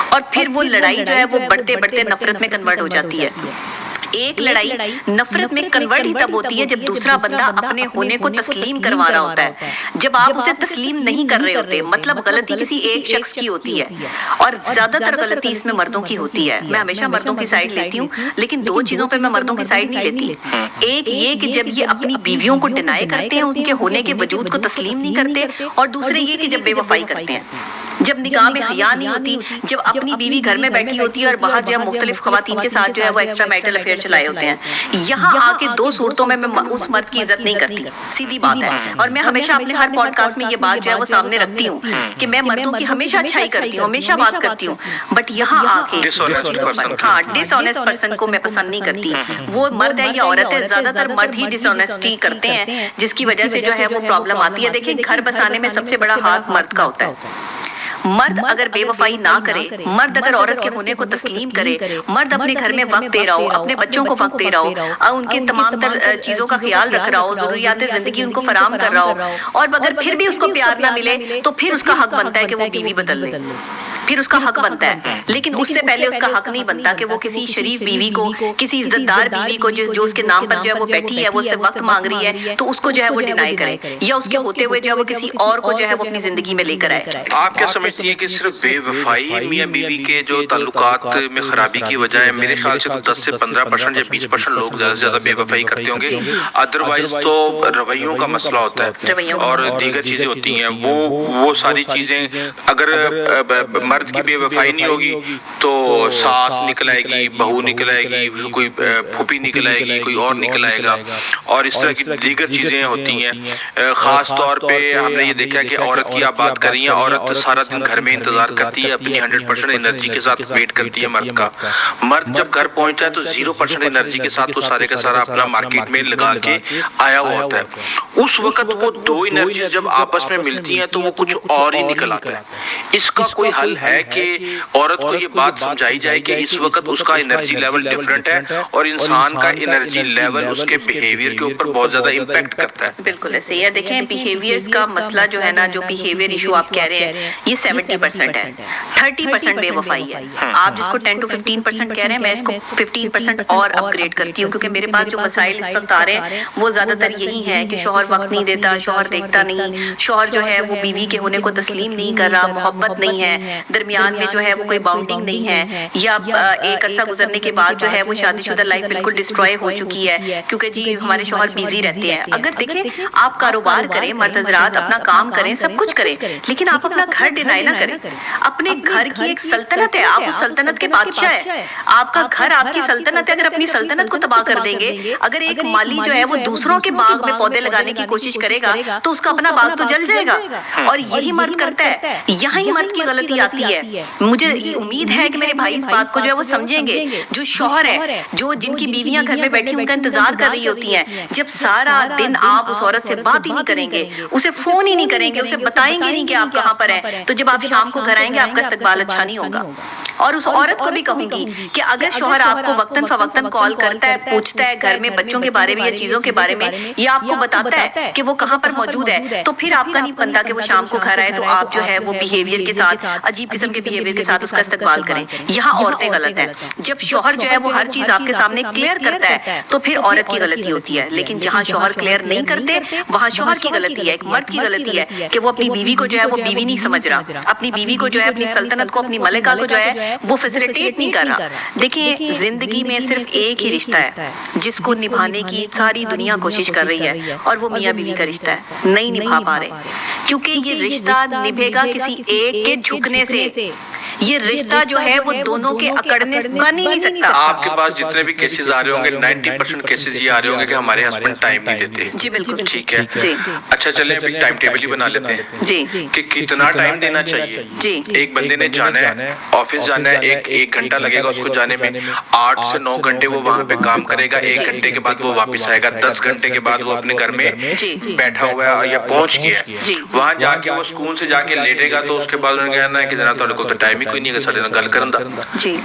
اور پھر وہ لڑائی جو ہے وہ بڑھتے بڑھتے نفرت میں کنورٹ ہو جاتی ہے. ایک لڑائی نفرت میں کنورٹ ہی تب ہوتی ہے جب دوسرا بندہ اپنے ہونے کو تسلیم کروا رہا ہوتا ہے. جب آپ اسے تسلیم نہیں کر رہے ہوتے, مطلب غلطی کسی ایک شخص کی ہوتی ہے, اور زیادہ تر غلطی اس میں مردوں کی ہوتی ہے. میں ہمیشہ مردوں کی سائڈ لیتی ہوں, لیکن دو چیزوں پہ میں مردوں کی سائڈ نہیں لیتی. ایک یہ کہ جب یہ اپنی بیویوں کو ڈینائی کرتے ہیں, ان کے ہونے کے وجود کو تسلیم نہیں کرتے, اور دوسرے یہ کہ جب بے وفائی کرتے ہیں, جب نکاح میں حیا نہیں ہوتی, جب اپنی بیوی گھر میں بیٹھی ہوتی ہے اور باہر جو ہے مختلف خواتین کے ساتھ جو ہے وہ ایکسٹرا میرٹل افیئر چلائے ہوتے ہیں. یہاں آ کے دو صورتوں میں اس مرد کی عزت نہیں کرتی, سیدھی بات ہے. اور میں ہمیشہ اپنے ہر پوڈ کاسٹ میں یہ بات جو ہے وہ سامنے رکھتی ہوں کہ میں مردوں کی ہمیشہ اچھائی کرتی ہوں, ہمیشہ بات کرتی ہوں, بٹ یہاں آ کے ڈس آنیسٹ پرسن کو میں پسند نہیں کرتی. وہ مرد ہے یا عورت ہے, زیادہ تر مرد ہی ڈس آنیسٹی کرتے ہیں, جس کی وجہ سے جو ہے وہ پرابلم آتی ہے. دیکھیں, گھر بسانے میں سب سے بڑا ہاتھ مرد کا ہوتا ہے. مرد اگر بے وفائی نہ کرے, مرد اگر عورت کے ہونے کو تسلیم کرے, مرد اپنے گھر میں وقت دے رہا ہو, اپنے بچوں کو وقت دے رہا ہو, اور ان کے تمام تر چیزوں کا خیال رکھ رہا ہو, ضروریات زندگی ان کو فراہم کر رہا ہو, اور اگر پھر بھی اس کو پیار نہ ملے تو پھر اس کا حق بنتا ہے کہ وہ بیوی بدل لے, پھر اس کا حق بنتا ہے. لیکن اس سے پہلے اس کا حق نہیں بنتا کہ وہ کسی شریف بیوی کو, کسی عزت دار بیوی کو جو اس کے نام پر جو ہے وہ بیٹھی ہے, وہ اس سے وقت مانگ رہی ہے, تو اس کو جو ہے وہ ڈینائی کرے, یا اس کے ہوتے ہوئے جو ہے وہ کسی اور کو جو ہے وہ اپنی زندگی میں لے کر آئے. آپ کیا سمجھتی ہیں کہ صرف بے وفائی میاں بیوی کے جو تعلقات میں خرابی کی وجہ ہے؟ میرے خیال سے تو 10 سے 15% یا 20% لوگ زیادہ سے زیادہ بے وفائی کرتے ہوں گے. ادروائز تو رویوں کا مسئلہ ہوتا ہے اور دیگر چیزیں ہوتی ہیں. وہ ساری چیزیں اگر مرد کی بے وفائی نہیں ہوگی تو ساس نکل آئے گی, بہو نکل آئے گی, کوئی پھوپھی نکل آئے گی, کوئی اور نکل آئے گا, اور اس طرح کی دیگر چیزیں ہوتی ہیں. خاص طور پہ ہم نے یہ دیکھا کہ عورت کی آپ بات کر رہی ہیں, عورت سارا دن گھر میں انتظار کرتی ہے, اپنی 100% انرجی کے ساتھ ویٹ کرتی ہے مرد کا. مرد جب گھر پہنچتا ہے تو 0% انرجی کے ساتھ وہ سارے کا سارا اپنا مارکیٹ میں لگا کے آیا ہوا ہوتا ہے. اس وقت وہ دو انرجیز جب آپس میں ملتی ہیں تو وہ کچھ اور ہی نکل آتا ہے. اس کا کوئی حل ہے کہ عورت کو یہ بات سمجھائی جائے کہ اس وقت اس کا انرجی لیول ڈیفرنٹ ہے, اور انسان کا انرجی لیول اس کے بیہیویئر کے اوپر بہت زیادہ امپیکٹ کرتا ہے؟ بالکل ایسے ہی ہے. دیکھیں, بیہیویئرز کا مسئلہ جو ہے نا, جو بیہیویئر ایشو آپ کہہ رہے ہیں, یہ 70% ہے. 30% بے وفائی ہے. آپ جس کو 10 to 15% کہہ رہے ہیں, میں اس کو 15% اور اپ گریڈ کرتی ہوں, کیونکہ میرے پاس جو مسائل اس وقت آ رہے ہیں وہ زیادہ تر یہی ہیں کہ شوہر وقت نہیں دیتا, شوہر دیکھتا نہیں, شوہر جو ہے وہ بیوی کے ہونے کو تسلیم نہیں کر رہا, محبت نہیں ہے, درمیان میں جو ہے وہ کوئی باؤنڈنگ نہیں ہے, یا ایک عرصہ گزرنے کے بعد جو ہے وہ شادی شدہ لائف بالکل ڈسٹروائے ہو چکی ہے کیونکہ جی ہمارے شوہر بیزی رہتے ہیں. اگر دیکھیں, آپ کاروبار کریں, مرد حضرات اپنا کام کریں, سب کچھ کریں, لیکن آپ اپنا گھر ڈینائی نہ کریں. اپنے گھر کی ایک سلطنت ہے, آپ اس سلطنت کے بادشاہ ہے. آپ کا گھر آپ کی سلطنت ہے. اگر اپنی سلطنت کو تباہ کر دیں گے, اگر ایک مالی جو ہے وہ دوسروں کے باغ میں پودے لگانے کی کوشش کرے گا تو اس کا اپنا باغ تو جل جائے گا. اور یہی مرد کرتا ہے. یہاں ہی مرد کی غلطی آتی ہے. مجھے امید ہے کہ میرے بھائی اس بات کو جو ہے وہ سمجھیں گے. جو شوہر ہے, جو جن کی بیویاں گھر میں بیٹھی ان کا انتظار کر رہی ہوتی ہیں, جب سارا دن آپ اس عورت سے بات ہی نہیں کریں گے, اسے فون ہی نہیں کریں گے, اسے بتائیں گے نہیں کہ آپ کہاں پر ہیں, تو جب آپ شام کو گھر آئیں گے آپ کا استقبال اچھا نہیں ہوگا. اور اس عورت کو بھی کہوں گی کہ اگر شوہر آپ کو وقتاً فوقتاً کال کرتا ہے, پوچھتا ہے گھر میں بچوں کے بارے میں یا چیزوں کے بارے میں, یا آپ کو بتاتا ہے کہ وہ کہاں پر موجود ہے, تو پھر آپ کا نہیں بنتا کہ وہ شام کو گھر آئے تو آپ جو ہے وہ بیہیویئر کے ساتھ, عجیب قسم کے بیہیویئر کے ساتھ اس کا استقبال کریں. یہاں عورتیں غلط ہیں. جب شوہر جو ہے وہ ہر چیز آپ کے سامنے کلیئر کرتا ہے تو پھر عورت کی غلطی ہوتی ہے. لیکن جہاں شوہر کلیئر نہیں کرتے وہاں شوہر کی غلطی ہے. ایک مرد کی غلطی ہے کہ وہ اپنی بیوی کو جو ہے وہ بیوی نہیں سمجھ رہا, اپنی بیوی کو جو ہے اپنی سلطنت کو, اپنی ملکہ کو جو ہے وہ فیسیلیٹیٹ نہیں کر رہا. دیکھیں, زندگی میں صرف ایک ہی رشتہ ہے جس کو نبھانے کی ساری دنیا کوشش کر رہی ہے, اور وہ میاں بیوی کا رشتہ ہے. نہیں نبھا پا رہے کیونکہ یہ رشتہ نبھے گا کسی ایک کے جھکنے سے. یہ رشتہ جو ہے وہ دونوں کے اکڑنے بن ہی نہیں سکتا. آپ کے پاس جتنے بھی کیسز آ رہے ہوں گے 90% کیسز یہ آ رہے ہوں گے کہ ہمارے ہسبینڈ ٹائم نہیں دیتے. جی بالکل ٹھیک ہے. اچھا چلیں ابھی ٹائم ٹیبل ہی بنا لیتے ہیں جی کہ کتنا ٹائم دینا چاہیے. جی ایک بندے نے جانا ہے, آفس جانا ہے, ایک گھنٹہ لگے گا اس کو جانے میں, 8 سے 9 گھنٹے وہ وہاں پہ کام کرے گا, 1 گھنٹے کے بعد وہ واپس آئے گا, 10 گھنٹے کے بعد وہ اپنے گھر میں بیٹھا ہوا ہے یا پہنچ گیا ہے. وہاں جا کے وہ سکون سے جا کے لیٹے گا تو اس کے بعد انہوں نے کہنا ہے کہ جناب تھوڑے کو تو ٹائم ہی کوئی نہیں اگر سارے گل کرن دا.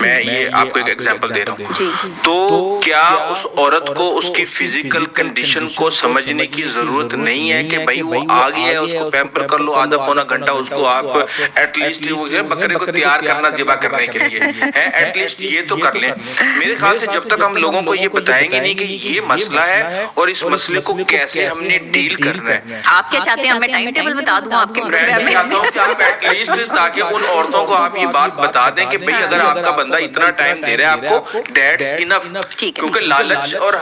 میں یہ آپ کو ایک ایگزامپل دے رہا ہوں. تو کیا اس عورت کو اس کی فزیکل کنڈیشن کو سمجھنے کی ضرورت نہیں ہے کہ بھائی وہ آ گیا ہے, اس کو پیمپر کر لو آدھا پونا گھنٹہ, اس کو آپ ایٹ لیسٹ بکرے کو تیار کرنا ذبح کرنے کے لیے ایٹ لیسٹ یہ تو کر لیں. میرے خیال سے جب تک ہم لوگوں کو یہ بتائیں گے نہیں کہ یہ مسئلہ ہے اور اس مسئلے کو کیسے ہم نے ڈیل کرنا ہے. آپ کیا چاہتے ہیں میں ٹائم ٹیبل بتا دوں آپ کے پروگرام میں چاہتا ہوں کہ آپ ایٹ لیسٹ تاکہ ان عورتوں کو آپ یہ بات بتا دیں کہ بھئی اگر آپ کا بندہ اتنا ٹائم دے رہا ہے آپ کو دیٹس انف. کیونکہ لالچ اور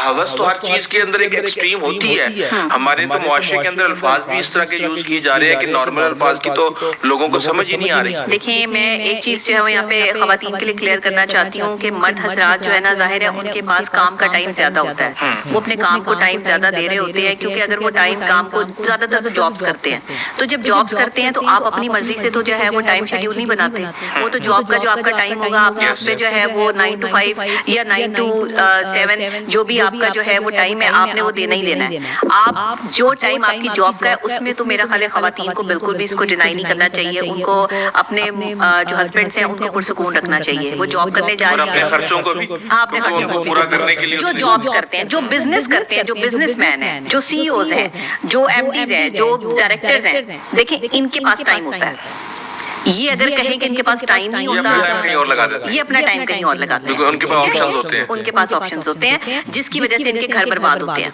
ہوس تو ہر چیز کے اندر ایک ایکسٹریم ہوتی ہے. ہمارے تو معاشرے کے اندر الفاظ بھی اس طرح کے یوز کیے جا رہے ہیں کہ نارمل الفاظ کی تو لوگوں کو سمجھ ہی نہیں آ رہی. دیکھیں میں ایک چیز جو ہے یہاں پہ خواتین کے لیے کلیئر کرنا چاہتی ہوں کہ مرد حضرات جو ہے نا ظاہر ہے ان کے پاس کام کا ٹائم زیادہ ہوتا ہے, وہ اپنے کام کو ٹائم زیادہ دے رہے ہوتے ہیں کیونکہ اگر وہ ٹائم کام کو زیادہ تر تو جابس کرتے ہیں, تو جب جابس کرتے ہیں تو آپ اپنی مرضی سے تو جو ہے وہ ٹائم شیڈیول نہیں بناتے. وہ تو جاب کا جو آپ کا ٹائم ہوگا آپ پہ جو ہے وہ 9 to 5 یا 9 to 7 جو بھی آپ کا جو ہے وہ ٹائم ہے آپ نے وہ دینا ہی دینا ہے. آپ جو ٹائم آپ کی جاب کا ہے اس میں تو میرا خیال ہے خواتین کو بالکل بھی اس کو ڈینائی نہیں کرنا چاہیے. ان کو اپنے جو ہسبینڈس ہیں ان کو پرسکون رکھنا چاہیے. وہ جاب کرنے جا رہے ہیں خرچوں کو بھی اپنے خرچوں کو پورا کرنے کے لیے جو جابس کرتے ہیں, جو بزنس کرتے ہیں, جو بزنس مین ہیں, جو سی اوز ہیں, جو ایم ڈیز ہیں, جو ڈائریکٹرز ہیں, دیکھیں ان کے پاس ٹائم ہوتا ہے. یہ اگر کہیں کہ ان کے پاس ٹائم نہیں ہوتا یہ اپنا ٹائم کہیں اور لگاتے ہیں, ان کے پاس آپشنز ہوتے ہیں, ان کے پاس آپشنز ہوتے ہیں جس کی وجہ سے ان کے گھر برباد ہوتے ہیں.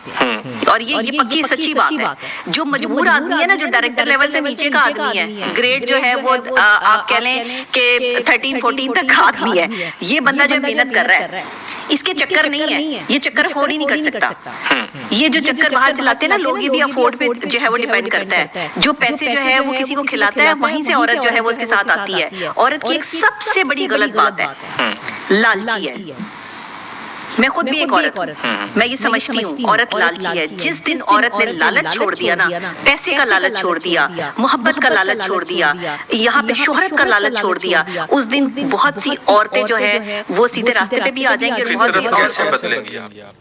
اور یہ پکی سچی بات ہے. جو مجبور آدمی ہے نا, جو ڈائریکٹر لیول سے نیچے کا آدمی ہے, گریڈ جو ہے وہ آپ کہہ لیں کہ 13-14 تک کا آدمی ہے, یہ بندہ جو محنت کر رہا ہے اس کے چکر نہیں ہے, یہ چکر افورڈ ہی نہیں کر سکتا. یہ جو چکر باہر چلاتے ہیں نا لوگ, یہ بھی افورڈ پہ جو ہے وہ ڈیپینڈ کرتا ہے. جو پیسے جو ہے وہ کسی کو کھلاتا ہے وہیں سے عورت جو ہے وہ اس کے ساتھ آتی ہے. عورت کی ایک سب سے بڑی غلط بات ہے لالچی ہے. میں خود بھی ایک عورت ہوں, میں یہ سمجھتی ہوں عورت لالچی ہے. جس دن عورت نے لالچ چھوڑ دیا نا, پیسے کا لالچ چھوڑ دیا, محبت کا لالچ چھوڑ دیا, یہاں پہ شہرت کا لالچ چھوڑ دیا, اس دن بہت سی عورتیں جو ہے وہ سیدھے راستے پہ بھی آ جائیں گی. اور بہت سی کیسے بدلیں گی آپ؟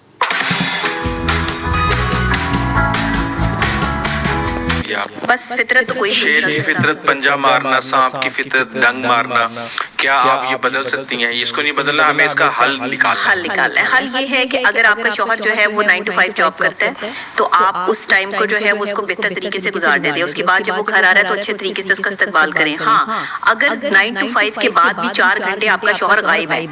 بس فطرت تو کوئی شیر کی فطرت پنجہ مارنا, سانپ کی فطرت ڈنگ مارنا, کیا آپ یہ بدل سکتی ہیں؟ اس کو نہیں بدلنا, ہمیں اس کا حل نکالنا ہے. حل یہ ہے کہ اگر آپ کا شوہر جو ہے وہ 9 to 5 جاب کرتا ہے تو آپ اس ٹائم کو جو ہے وہ اس کو بہتر طریقے سے گزارنے دیں. اس کے بعد جب وہ گھر آ رہا ہے تو اچھے طریقے سے اس کا استقبال کریں. ہاں اگر 9 to 5 کے بعد بھی 4 گھنٹے آپ کا شوہر غائب ہے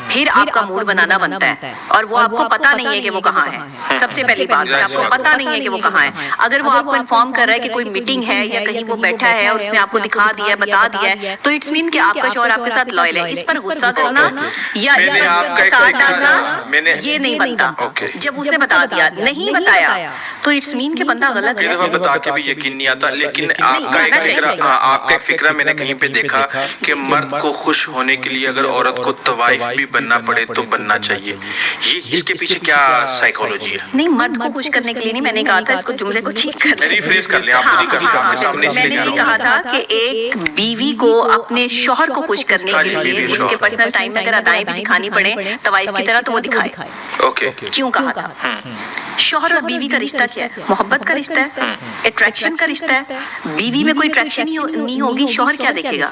پھر آپ کا موڈ بنانا بنتا ہے, اور وہ آپ کو پتا نہیں ہے کہ وہ کہاں ہے. سب سے پہلی بات آپ کو پتا نہیں ہے کہ وہ کہاں ہے. اگر وہ آپ کو انفارم کر رہا ہے کہ کوئی میٹنگ ہے یا کہیں وہ بیٹھا ہے اور اس نے آپ کو دکھا دیا ہے, بتا دیا ہے, تو اٹس مین کہ آپ کا شوہر آپ کے ساتھ لائل ہے. اس پر غصہ کرنا یا ساتھ ڈالنا یہ نہیں بنتا. جب اس نے بتا دیا نہیں بتایا تو اٹس مین کہ بندہ غلط ہے. بتا کے بھی یقین نہیں آتا. لیکن آپ کا ایک فکرہ میں نے کہیں پہ دیکھا کہ مرد کو خوش ہونے کے لیے اگر عورت کو طوائف بھی بننا پڑے تو بننا چاہیے. یہ اس کے پیچھے کیا سائیکولوجی ہے؟ نہیں, مرد کو خوش کرنے کے لیے نہیں, میں نے کہا تھا اس کو جملے کو ٹھیک کر ریفریز کر لیں. میں نے یہ کہا تھا کہ ایک بیوی کو اپنے شوہر کو خوش کرنے کے لیے اس کے پرسنل ٹائم میں اگر ادائیں بھی دکھانی پڑے طوائف کی طرح تو وہ دکھائے. کیوں کہا تھا؟ شوہر اور بیوی کا رشتہ کیا ہے؟ محبت کا رشتہ ہے, اٹریکشن کا رشتہ ہے. بیوی میں کوئی اٹریکشن ہی نہیں ہوگی, شوہر کیا دیکھے گا؟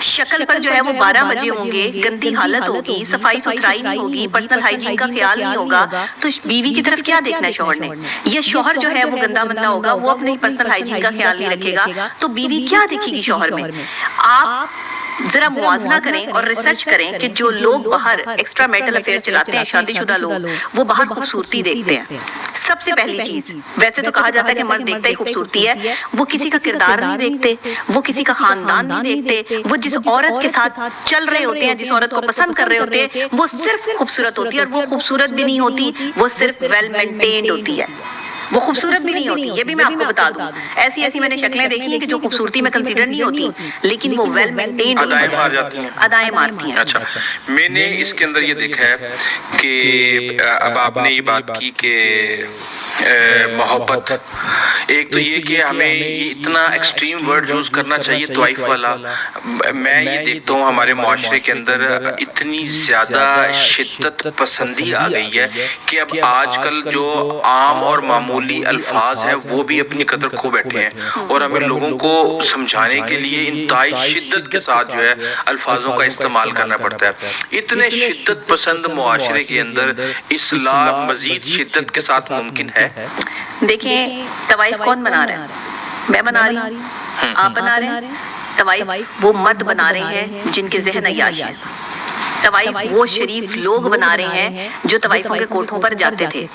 شکل پر جو ہے وہ 12 بجے ہوں گے, گندی حالت ہوگی, صفائی ستھرائی نہیں ہوگی, پرسنل ہائیجین کا خیال نہیں ہوگا, تو بیوی کی طرف کیا دیکھنا ہے شوہر نے؟ یہ شوہر جو ہے وہ گندا بندہ ہوگا, وہ اپنی پرسنل ہائیجین کا خیال نہیں رکھے گا, تو بیوی کیا دیکھے گی شوہر میں؟ آپ ذرا موازنہ کریں اور ریسرچ کریں کہ جو لوگ باہر ایکسٹرا میٹل افیئر چلاتے ہیں, شادی شدہ لوگ, وہ باہر خوبصورتی دیکھتے ہیں. سب سے پہلی چیز, ویسے تو کہا جاتا ہے کہ مرد دیکھتا ہی خوبصورتی ہے, وہ کسی کا کردار نہیں دیکھتے, وہ کسی کا خاندان نہیں دیکھتے, وہ جس عورت کے ساتھ چل رہے ہوتے ہیں, جس عورت کو پسند کر رہے ہوتے ہیں, وہ صرف خوبصورت ہوتی ہے, اور وہ خوبصورت بھی نہیں ہوتی, وہ صرف ویل مینٹینڈ ہوتی ہے. وہ خوبصورت بھی نہیں ہوتی, یہ بھی میں آپ کو بتا دوں. ایسی میں نے شکلیں دیکھی ہیں کہ جو خوبصورتی میں کنسیڈر نہیں ہوتی لیکن وہ ویل مینٹینڈ ادائیں مارتی ہیں. اچھا, میں نے اس کے اندر یہ دیکھا ہے کہ اب آپ نے یہ بات کی کہ محبت ایک تو یہ کہ ہمیں یہ اتنا ایکسٹریم ورڈ یوز کرنا چاہیے طوائف والا. میں یہ دیکھتا ہوں ہمارے معاشرے کے اندر اتنی زیادہ شدت پسندی آ گئی ہے کہ اب آج کل جو عام اور معمولی الفاظ ہیں وہ بھی اپنی قدر کھو بیٹھے ہیں, اور ہمیں لوگوں کو سمجھانے کے لیے انتہائی شدت کے ساتھ جو ہے الفاظوں کا استعمال کرنا پڑتا ہے. اتنے شدت پسند معاشرے کے اندر اصلاح مزید شدت کے ساتھ ممکن ہے؟ دیکھیں طوائف کون بنا رہا ہے؟ میں بنا رہی ہوں, آپ بنا رہے ہیں. طوائف وہ مرد بنا رہے ہیں جن کے ذہن عیاش ہے. طوائف وہ شریف لوگ بنا رہے ہیں جو طوائفوں کے کوٹھوں پر جاتے تھے.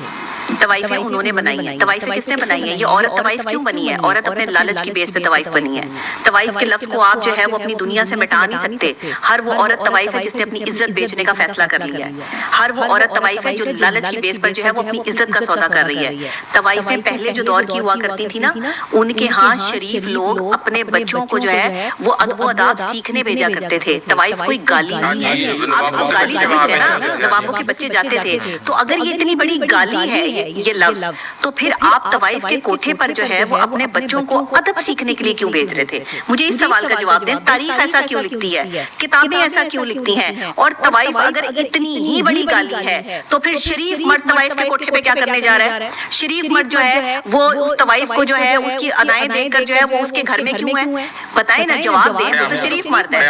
طوائفیں انہوں نے بنائی ہیں. طوائفیں کس نے بنائی ہیں؟ یہ عورت طوائف کیوں بنی ہے؟ عورت اپنے لالچ کی بیس پہ طوائف بنی ہے. طوائف کے لفظ کو آپ جو ہے وہ اپنی دنیا سے مٹا نہیں سکتے. ہر وہ عورت طوائف ہے جس نے اپنی عزت بیچنے کا فیصلہ کر لیا ہے. ہر وہ عورت طوائف ہے جو لالچ کی بیس پر جو ہے وہ اپنی عزت کا سودا کر رہی ہے. طوائفیں پہلے جو دور کی ہوا کرتی تھی نا, ان کے ہاں شریف لوگ اپنے بچوں کو جو ہے وہ ادب و آداب سیکھنے بھیجا کرتے تھے. طوائف کوئی گالی نہیں ہے, آپ اس کو گالی سمجھتے ہیں نا, نوابوں کے بچے جاتے تھے. تو اگر یہ اتنی بڑی گالی ہے یہ لفظ, تو پھر آپ طوائف کے کوٹھے پر جو ہے وہ اپنے بچوں کو ادب سیکھنے کے لیے کیوں بھیج رہے تھے؟ مجھے اس سوال کا جواب دیں. تاریخ ایسا کیوں لکھتی ہے, کتابیں ایسا کیوں لکھتی ہیں؟ اور طوائف اگر اتنی ہی بڑی گالی ہے تو پھر شریف مرد طوائف کے کوٹھے پہ کیا کرنے جا رہا ہے؟ شریف مرد جو ہے وہ اس طوائف کو جو ہے اس کی ادائیں دیکھ کر جو ہے وہ اس کے گھر میں کیوں ہے؟ بتائیں نا, جواب دیں. وہ تو شریف مرد ہے,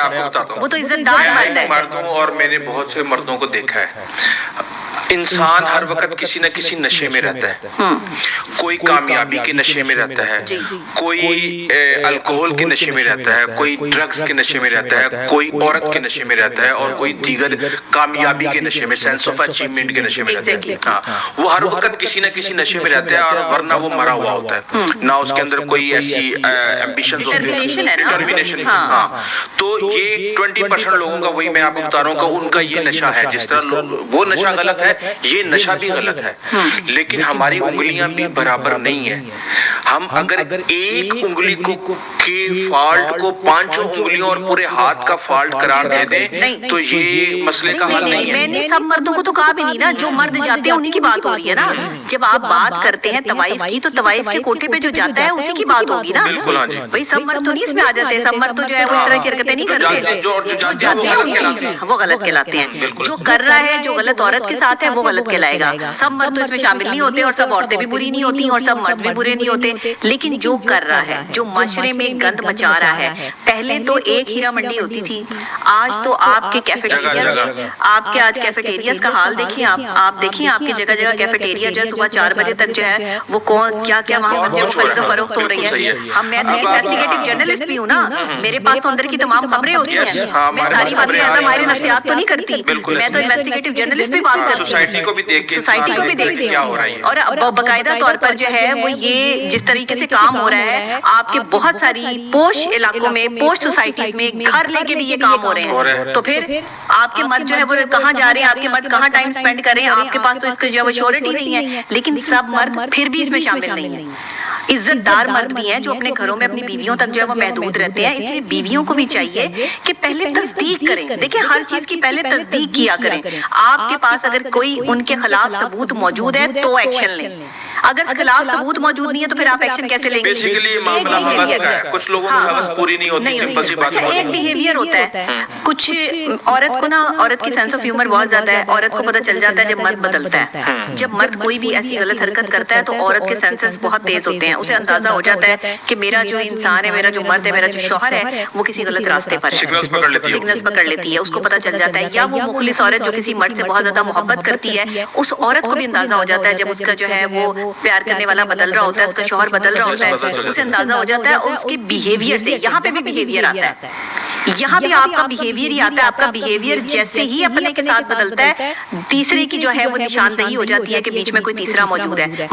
وہ تو عزت دار مرد ہے. مردوں اور میں نے بہت سے مردوں کو دیکھا ہے, انسان ہر وقت کسی نہ کسی نشے میں رہتا ہے. کوئی کامیابی کے نشے میں رہتا ہے, کوئی الکوہل کے نشے میں رہتا ہے, کوئی ڈرگز کے نشے میں رہتا ہے, کوئی عورت کے نشے میں رہتا ہے, اور کوئی دیگر کامیابی کے نشے میں, سینس آف اچیومنٹ کے نشے میں رہتا ہے. ہاں, وہ ہر وقت کسی نہ کسی نشے میں رہتا ہے, اور ورنہ وہ مرا ہوا ہوتا ہے, نہ اس کے اندر کوئی ایسی ایمبیشنز ہوتی ہیں, ڈٹرمنیشن. ہاں, تو یہ 20% لوگوں کا, وہی میں آپ کو بتا رہا ہوں کہ ان کا یہ نشہ ہے. جس طرح وہ نشہ غلط ہے, یہ نشہ بھی غلط ہے, لیکن ہماری انگلیاں بھی برابر نہیں ہیں. ہم اگر ایک انگلی کو کے فالٹ کو 5 انگلیوں اور پورے ہاتھ کا فالٹ قرار دے دیں تو یہ مسئلے کا حل نہیں ہے. میں نے سب مردوں کو تو کہا بھی نہیں نا, جو مرد جاتے ہیں انہی کی بات ہو رہی ہے نا. جب آپ بات کرتے ہیں طوائف کی تو طوائف کے کوٹھے پہ جو جاتا ہے اسی کی بات ہوگی نا. بالکل, ہاں جی. بھائی سب مرد تو نہیں اس میں آ جاتے, سب مرد تو جو ہے وہ اس طرح کی حرکتیں نہیں کرتے, جو جاتے ہیں وہ غلط کہلاتے ہیں. جو کر رہا ہے, جو غلط عورت کے ساتھ ہے وہ غلط کہلائے گا. سب مرد تو اس میں شامل نہیں ہوتے, اور سب عورتیں بھی بری نہیں ہوتی, اور سب مرد بھی برے نہیں ہوتے. لیکن جو کر رہا ہے, جو معاشرے میں گند مچا رہا ہے, پہلے تو ایک ہیرا منڈی ہوتی تھی, آج تو آپ کے کیفیٹیریا, آپ کے آج کیفیٹیریاز کا حال دیکھیں. آپ دیکھیں آپ کی جگہ جگہ کیفیٹیریا جو ہے صبح 4 بجے تک جو ہے وہ کون کیا کیا وہاں پر جو خرید و فروخت ہو رہی ہے. میں تو انویسٹیگیٹو جرنلسٹ بھی ہوں نا, میرے پاس تو اندر کی تمام خبریں ہوتی ہیں. میں ساری باتیں ایسا ماہر نفسیات تو نہیں کرتی, میں تو انویسٹیگیٹو جرنلسٹ بھی بات کرتی ہوں. سوسائٹی کو بھی دیکھ کے, سوسائٹی کو بھی دیکھتے ہیں, اور باقاعدہ طور پر جو ہے وہ یہ جس طریقے سے کام ہو رہا ہے, آپ کے بہت ساری پوش علاقوں میں, پوش سوسائٹیز میں گھر لے کے بھی یہ کام ہو رہے ہیں. تو پھر آپ کے مرد جو ہے وہ کہاں جا رہے ہیں, آپ کے مرد کہاں ٹائم سپینڈ کر رہے ہیں؟ آپ کے پاس تو اس کی جو ہے وہ شیورٹی نہیں ہے. لیکن سب مرد پھر بھی اس میں شامل نہیں ہیں. عزت دار مرد بھی ہیں جو اپنے گھروں میں اپنی بیویوں تک جو ہے وہ محدود رہتے ہیں. اس لیے بیویوں کو بھی چاہیے کہ پہلے تصدیق کریں. دیکھیں, ہر چیز کی پہلے تصدیق کیا کریں. آپ کے پاس اگر کوئی ان کے خلاف ثبوت موجود ہے تو ایکشن لیں. اگر اس خلاف ثبوت موجود نہیں ہے تو پھر آپ ایکشن کیسے لیں گے؟ بیسیکلی معاملہ حوث کا ہے, کچھ لوگوں کی حوث پوری نہیں ہوتی, سمپل سی بات ہے. ایک بیہیویئر ہوتا ہے, کچھ عورت کو نا, عورت کی سینس آف ہیومر بہت زیادہ ہے. عورت کو پتہ چل جاتا ہے جب مرد بدلتا ہے. جب مرد کوئی بھی ایسی غلط حرکت کرتا ہے تو عورت کے سینسز بہت تیز ہوتے ہیں. اسے اندازہ ہو جاتا ہے کہ میرا جو انسان ہے, میرا جو مرد ہے, میرا جو شوہر ہے, وہ کسی غلط راستے پر ہے. سگنلز پکڑ لیتی ہے, اس کو پتہ چل جاتا ہے. یا وہ مخلص عورت جو کسی مرد سے بہت زیادہ محبت کرتی ہے, اس عورت کو بھی اندازہ ہو جاتا ہے جب اس کا جو ہے وہ پیار کرنے والا بدل رہا ہوتا ہے, اس کا شوہر بدل رہا ہوتا ہے, اسے اندازہ ہو جاتا ہے. اور اس کے بیہیویئر سے, یہاں پہ بھی بیہیویئر آتا ہے, یہاں بھی آپ کا بیہیویئر ہی آتا ہے. آپ کا بیہیویئر جیسے ہی اپنے کے ساتھ بدلتا ہے, تیسرے کی جو ہے وہ نشاندہی ہو جاتی ہے کہ بیچ میں کوئی تیسرا موجود ہے.